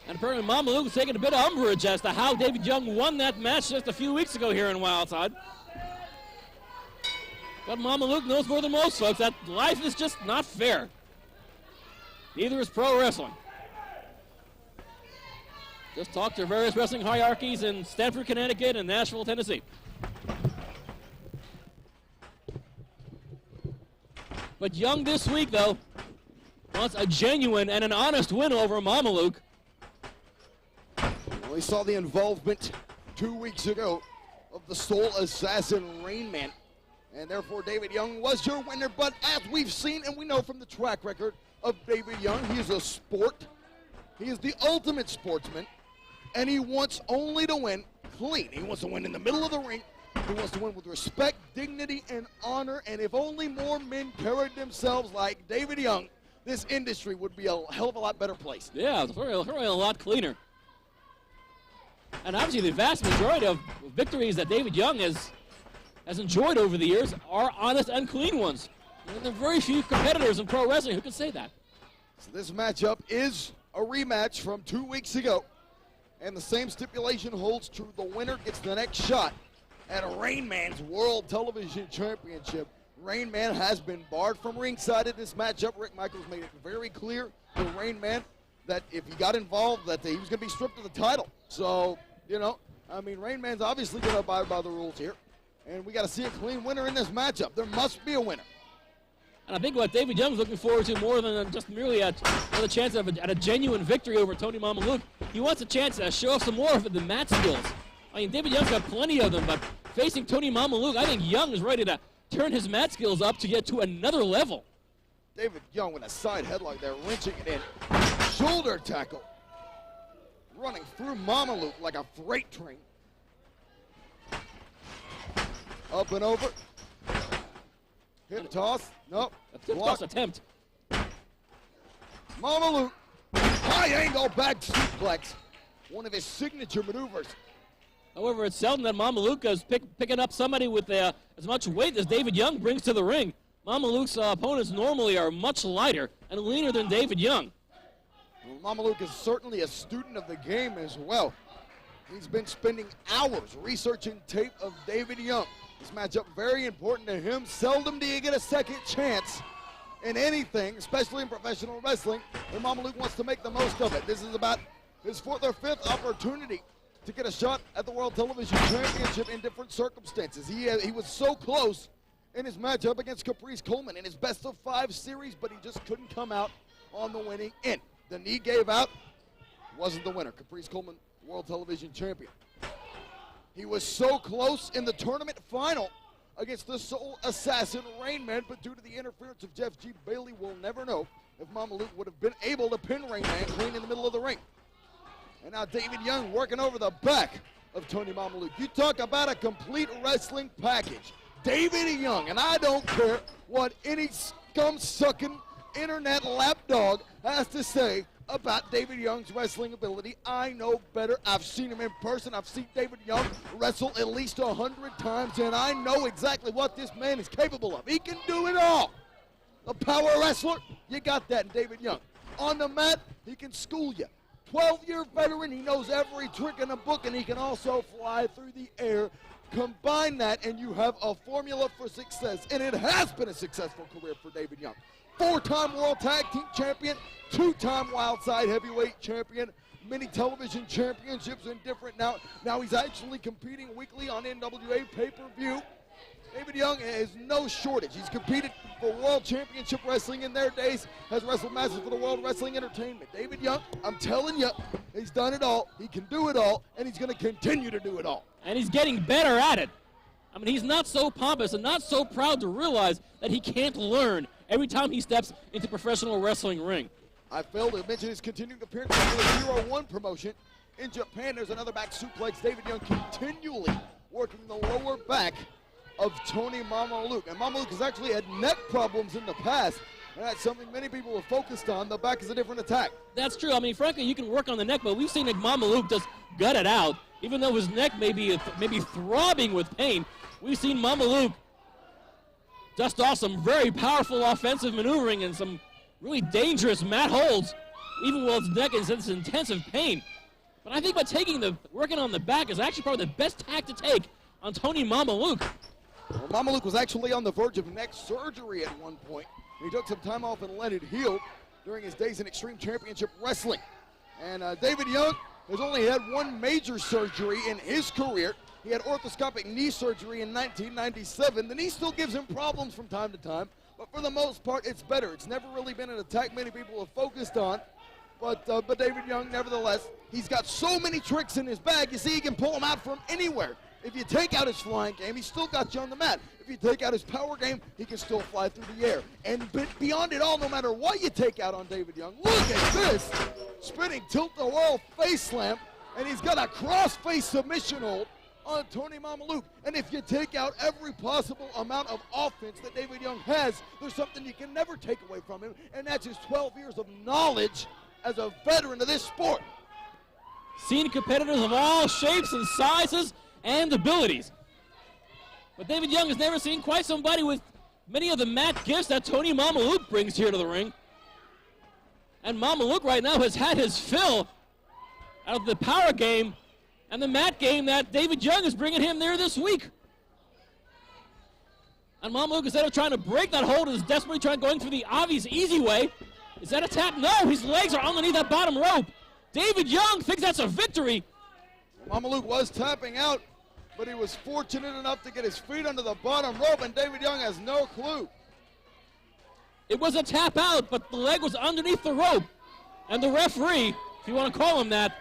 And apparently Mamaluke is taking a bit of umbrage as to how David Young won that match just a few weeks ago here in Wildside. But Mamaluke knows more than most folks that life is just not fair. Neither is pro wrestling. Just talk to various wrestling hierarchies in Stamford, Connecticut and Nashville, Tennessee. But Young this week, though, wants a genuine and an honest win over Mamaluke. Well, we saw the involvement 2 weeks ago of the Soul Assassin Rain Man, and therefore David Young was your winner. But as we've seen and we know from the track record of David Young, he is a sport. He is the ultimate sportsman, and he wants only to win clean. He wants to win in the middle of the ring. He wants to win with respect, dignity, and honor. And if only more men carried themselves like David Young, this industry would be a hell of a lot better place. Yeah, it's really a lot cleaner. And obviously the vast majority of victories that David Young has enjoyed over the years are honest and clean ones. And there are very few competitors in pro wrestling who can say that. So this matchup is a rematch from 2 weeks ago. And the same stipulation holds true. The winner gets the next shot at Rain Man's World Television Championship. Rain Man has been barred from ringside in this matchup. Rick Michaels made it very clear to Rain Man that if he got involved, that he was going to be stripped of the title. So, you know, I mean, Rain Man's obviously going to abide by the rules here. And we got to see a clean winner in this matchup. There must be a winner. And I think what David Young's looking forward to more than just merely at a chance at a genuine victory over Tony Mamaluke, he wants a chance to show off some more of the mat skills. I mean, David Young's got plenty of them, but facing Tony Mamaluke, I think Young is ready to turn his mat skills up to get to another level. David Young with a side headlock there, wrenching it in. Shoulder tackle. Running through Mamaluke like a freight train. Up and over. Hip toss. Nope. A tip toss attempt. Mamaluke. High angle back suplex. One of his signature maneuvers. However, it's seldom that Mamaluke is picking up somebody with as much weight as David Young brings to the ring. Mamaluke's opponents normally are much lighter and leaner than David Young. Well, Mamaluke is certainly a student of the game as well. He's been spending hours researching tape of David Young. This matchup very important to him. Seldom do you get a second chance in anything, especially in professional wrestling, and Mamaluke wants to make the most of it. This is about his fourth or fifth opportunity to get a shot at the World Television Championship in different circumstances. He was so close in his matchup against Caprice Coleman in his best-of-5 series, but he just couldn't come out on the winning end. The knee gave out, wasn't the winner. Caprice Coleman, World Television Champion. He was so close in the tournament final against the Soul Assassin Rain Man, but due to the interference of Jeff G. Bailey, we'll never know if Mamaluke would have been able to pin Rain Man clean in the middle of the ring. And now David Young working over the back of Tony Mamaluke. You talk about a complete wrestling package. David Young, and I don't care what any scum-sucking internet lapdog has to say about David Young's wrestling ability. I know better. I've seen him in person. I've seen David Young wrestle at least 100 times, and I know exactly what this man is capable of. He can do it all. A power wrestler, you got that in David Young. On the mat, he can school you. 12-year veteran, he knows every trick in the book, and he can also fly through the air. Combine that, and you have a formula for success, and it has been a successful career for David Young. 4-time World Tag Team Champion, 2-time Wildside Heavyweight Champion, many television championships in different now he's actually competing weekly on NWA pay-per-view. David Young has no shortage. He's competed for World Championship Wrestling in their days, has wrestled matches for the World Wrestling Entertainment. David Young, I'm telling you, he's done it all, he can do it all, and he's going to continue to do it all. And he's getting better at it. I mean, he's not so pompous and not so proud to realize that he can't learn every time he steps into professional wrestling ring. I failed to mention his continuing appearance for the 0-1 promotion. In Japan, there's another back suplex. David Young continually working the lower back of Tony Mamaluke. And Mamaluke has actually had neck problems in the past, and that's something many people have focused on. The back is a different attack. That's true. I mean, frankly, you can work on the neck, but we've seen that Mamaluke just gut it out. Even though his neck may be throbbing with pain, we've seen Mamaluke dust off some very powerful offensive maneuvering and some really dangerous mat holds. even while his neck is in this intensive pain. But I think by working on the back is actually probably the best tack to take on Tony Mamaluke. Well, Mamaluke was actually on the verge of neck surgery at one point. He took some time off and let it heal during his days in Extreme Championship Wrestling. And David Young has only had one major surgery in his career. He had orthoscopic knee surgery in 1997. The knee still gives him problems from time to time, but for the most part, it's better. It's never really been an attack many people have focused on. But David Young, nevertheless, he's got so many tricks in his bag. You see, he can pull them out from anywhere. If you take out his flying game, he's still got you on the mat. If you take out his power game, he can still fly through the air. And beyond it all, no matter what you take out on David Young, look at this. Spinning tilt-a-whirl face slam, and he's got a cross-face submission hold on Tony Mamaluke. And if you take out every possible amount of offense that David Young has, there's something you can never take away from him, and that's his 12 years of knowledge as a veteran of this sport. Seen competitors of all shapes and sizes and abilities. But David Young has never seen quite somebody with many of the mat gifts that Tony Mamaluke brings here to the ring. And Mamaluke right now has had his fill out of the power game and the mat game that David Young is bringing him there this week. And Mamaluke, instead of trying to break that hold, is desperately going through the obvious, easy way. Is that a tap? No, his legs are underneath that bottom rope. David Young thinks that's a victory. Mamaluke was tapping out, but he was fortunate enough to get his feet under the bottom rope, and David Young has no clue. It was a tap out, but the leg was underneath the rope. And the referee, if you want to call him that,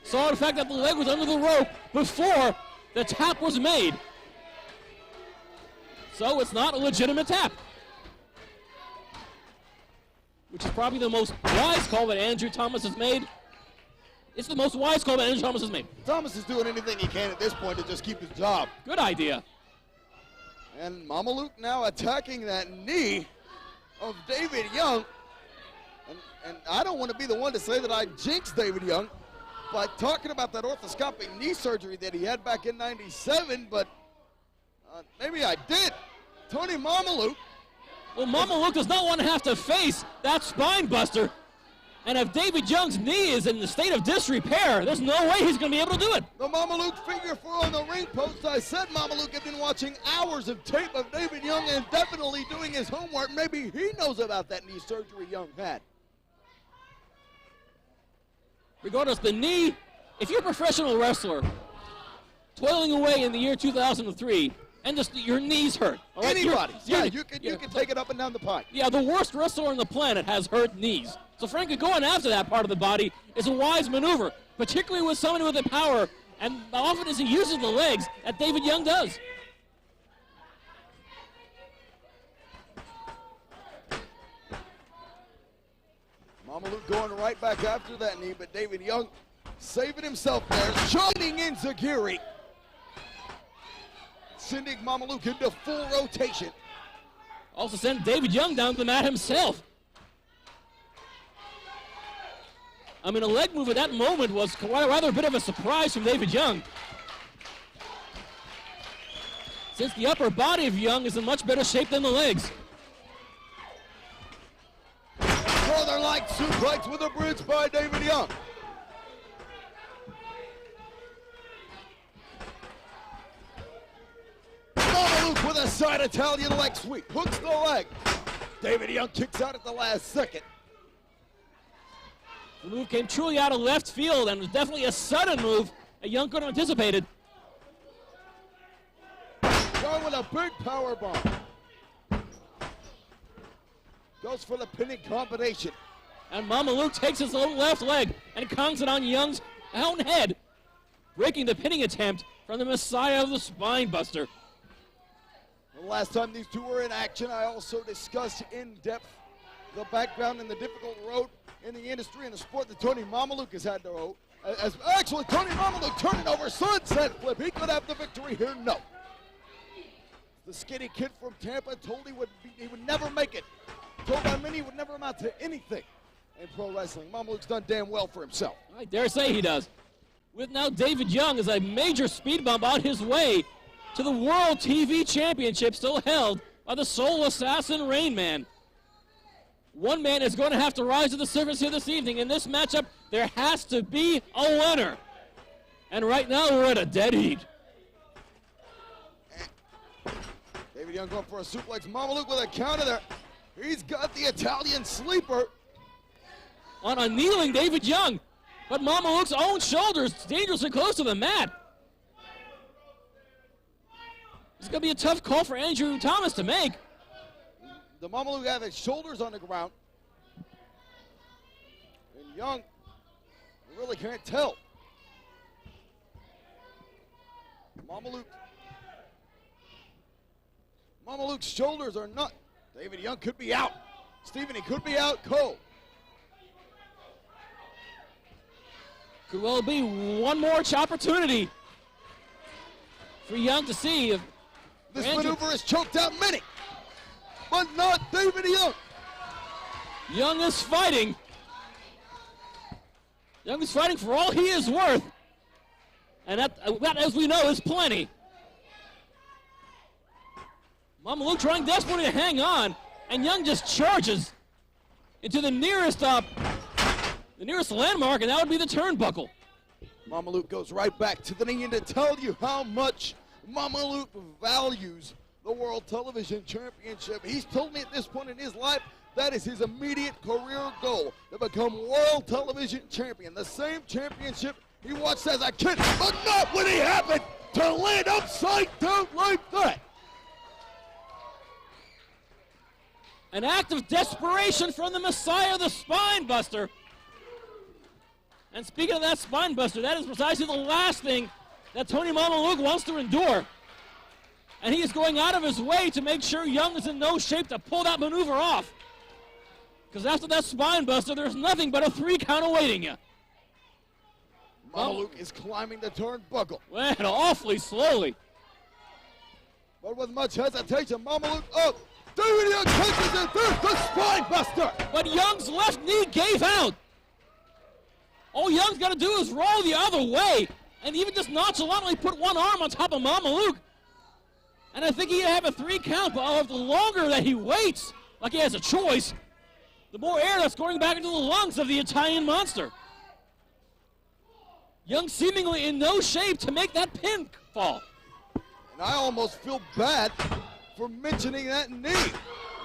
saw the fact that the leg was under the rope before the tap was made. So it's not a legitimate tap. Which is probably the most wise call that Andrew Thomas has made. It's the most wise call that Andrew Thomas has made. Thomas is doing anything he can at this point to just keep his job. Good idea. And Mamaluke now attacking that knee of David Young. And I don't want to be the one to say that I jinxed David Young by talking about that orthoscopic knee surgery that he had back in '97, but maybe I did. Tony Mamaluke. Well, Mamaluke does not want to have to face that spine buster. And if David Young's knee is in the state of disrepair, there's no way he's going to be able to do it. The Mamaluke figure 4 on the ring post. I said Mamaluke had been watching hours of tape of David Young and definitely doing his homework. Maybe he knows about that knee surgery Young had. Regardless, the knee, if you're a professional wrestler, toiling away in the year 2003, and just your knees hurt. All right? Anybody. You can take it up and down the pipe. Yeah, the worst wrestler on the planet has hurt knees. So frankly, going after that part of the body is a wise maneuver, particularly with somebody with the power, and often as he uses the legs that David Young does. Mamaluke going right back after that knee, but David Young saving himself there, shining in Zagiri. Sending Mamaluke into full rotation. Also sent David Young down to the mat himself. I mean, a leg move at that moment was rather a bit of a surprise from David Young. Since the upper body of Young is in much better shape than the legs. Northern Light suplex with a bridge by David Young. Mamaluke with a side Italian leg sweep. Hooks the leg. David Young kicks out at the last second. The move came truly out of left field and was definitely a sudden move that Young couldn't have anticipated. Going with a big power bomb. Goes for the pinning combination. And Mamaluke takes his little left leg and conks it on Young's own head, breaking the pinning attempt from the Messiah of the Spine Buster. The last time these two were in action, I also discussed in depth the background and the difficult road in the industry and the sport that Tony Mamaluke has had to row. Actually, Tony Mamaluke turning over sunset flip. He could have the victory here. No. The skinny kid from Tampa told he would never make it. Told by many he would never amount to anything in pro wrestling. Mamaluke's done damn well for himself. I dare say he does. With now David Young as a major speed bump on his way to the World TV Championship still held by the Soul Assassin Rain Man. one man is going to have to rise to the surface here this evening. In this matchup, there has to be a winner. And right now, we're at a dead heat. David Young going for a suplex. Mamaluke with a counter there. He's got the Italian sleeper. On a kneeling David Young. But Mamaluke's own shoulders dangerously close to the mat. It's going to be a tough call for Andrew Thomas to make. The Mamaluke have his shoulders on the ground. And Young really can't tell. Mamaluke's shoulders are not. David Young could be out. Steven, he could be out cold. Could well be one more opportunity for Young to see if this maneuver has choked out many, but not David Young. Young is fighting. Young is fighting for all he is worth. And that, as we know, is plenty. Mamaluke trying desperately to hang on, and Young just charges into the nearest landmark, and that would be the turnbuckle. Mamaluke goes right back to the knee, and to tell you how much Mamaluke values the World Television Championship. He's told me at this point in his life that is his immediate career goal, to become World Television Champion. The same championship he watched as a kid, but not when he happened to land upside down like that. An act of desperation from the Messiah, the Spine Buster. And speaking of that Spine Buster, that is precisely the last thing that Tony Mamaluke wants to endure. And he is going out of his way to make sure Young is in no shape to pull that maneuver off. Because after that Spine Buster, there's nothing but a 3 count awaiting you. Mamaluke is climbing the turnbuckle. Well, awfully slowly. But with much hesitation, Mamaluke up. David Young catches it. There's the Spine Buster. But Young's left knee gave out. All Young's got to do is roll the other way and even just nonchalantly put one arm on top of Mamaluke. And I think he'd have a 3 count, but the longer that he waits, like he has a choice, the more air that's going back into the lungs of the Italian monster. Young seemingly in no shape to make that pin fall. And I almost feel bad for mentioning that knee.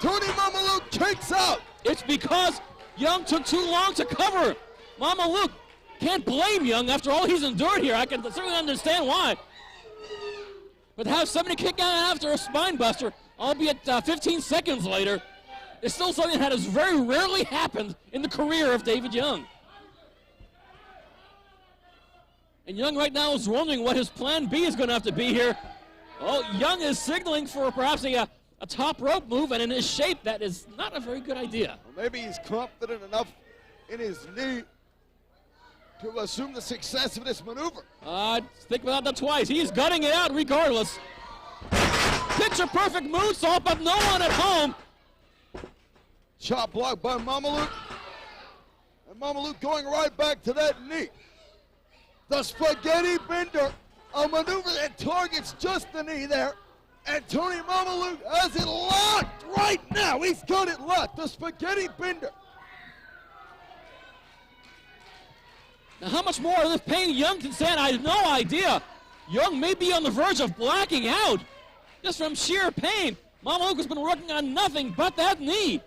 Tony Mamaluke kicks out. It's because Young took too long to cover. Mamaluke can't blame Young after all he's endured here. I can certainly understand why. But to have somebody kick out after a Spine Buster, albeit 15 seconds later, is still something that has very rarely happened in the career of David Young. And Young right now is wondering what his plan B is going to have to be here. Oh, Young is signaling for perhaps a top rope move, and in his shape, that is not a very good idea. Well, maybe he's confident enough in his knee to assume the success of this maneuver. Think about that twice. He's gutting it out regardless. Picture perfect moonsault, but no one at home. Chop block by Mamaluke. And Mamaluke going right back to that knee. The spaghetti bender, a maneuver that targets just the knee there. And Tony Mamaluke has it locked right now. He's got it locked, the spaghetti bender. Now, how much more of this pain Young can stand, I have no idea. Young may be on the verge of blacking out just from sheer pain. Mamaluke has been working on nothing but that knee.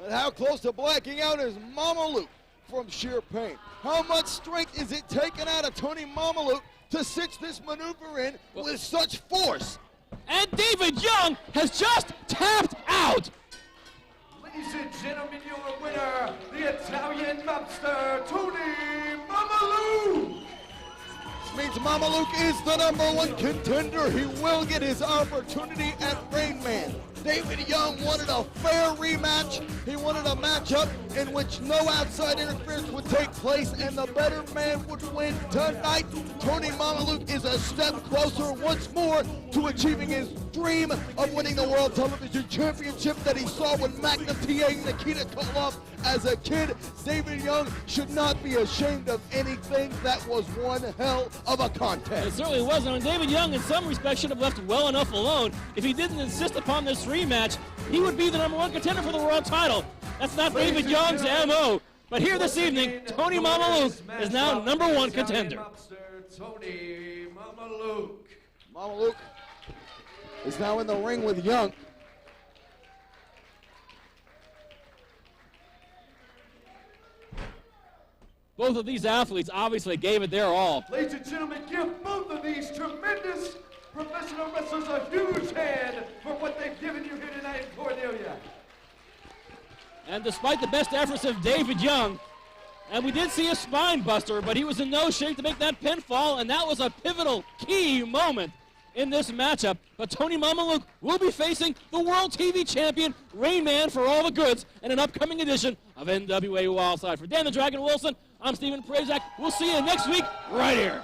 And how close to blacking out is Mamaluke from sheer pain? How much strength is it taken out of Tony Mamaluke to cinch this maneuver in with such force? And David Young has just tapped out. Ladies and gentlemen, your winner, the Italian monster, Tony Mamaluke. This means Mamaluke is the #1 contender. He will get his opportunity at Rain Man. David Young wanted a fair rematch. He wanted a matchup in which no outside interference would take place and the better man would win tonight. Tony Mamaluke is a step closer once more to achieving his dream of winning the World Television Championship that he saw with Magnum TA Nikita Koloff as a kid. David Young should not be ashamed of anything. That was one hell of a contest. It certainly was. And David Young, in some respects, should have left well enough alone. If he didn't insist upon this rematch, he would be the #1 contender for the world title. That's not David Young's MO. But here this evening, Tony Mamaluke is now #1 contender. Tony Mamaluke. Mamaluke is now in the ring with Young. Both of these athletes obviously gave it their all. Ladies and gentlemen, give both of these tremendous professional wrestlers a huge hand for what they've given you here tonight in Cornelia. And despite the best efforts of David Young, and we did see a spine buster, but he was in no shape to make that pinfall, and that was a pivotal, key moment in this matchup. But Tony Mamaluke will be facing the World TV Champion, Rain Man for all the goods, in an upcoming edition of NWA Wildside. For Dan the Dragon Wilson, I'm Stephen Prazak. We'll see you next week right here.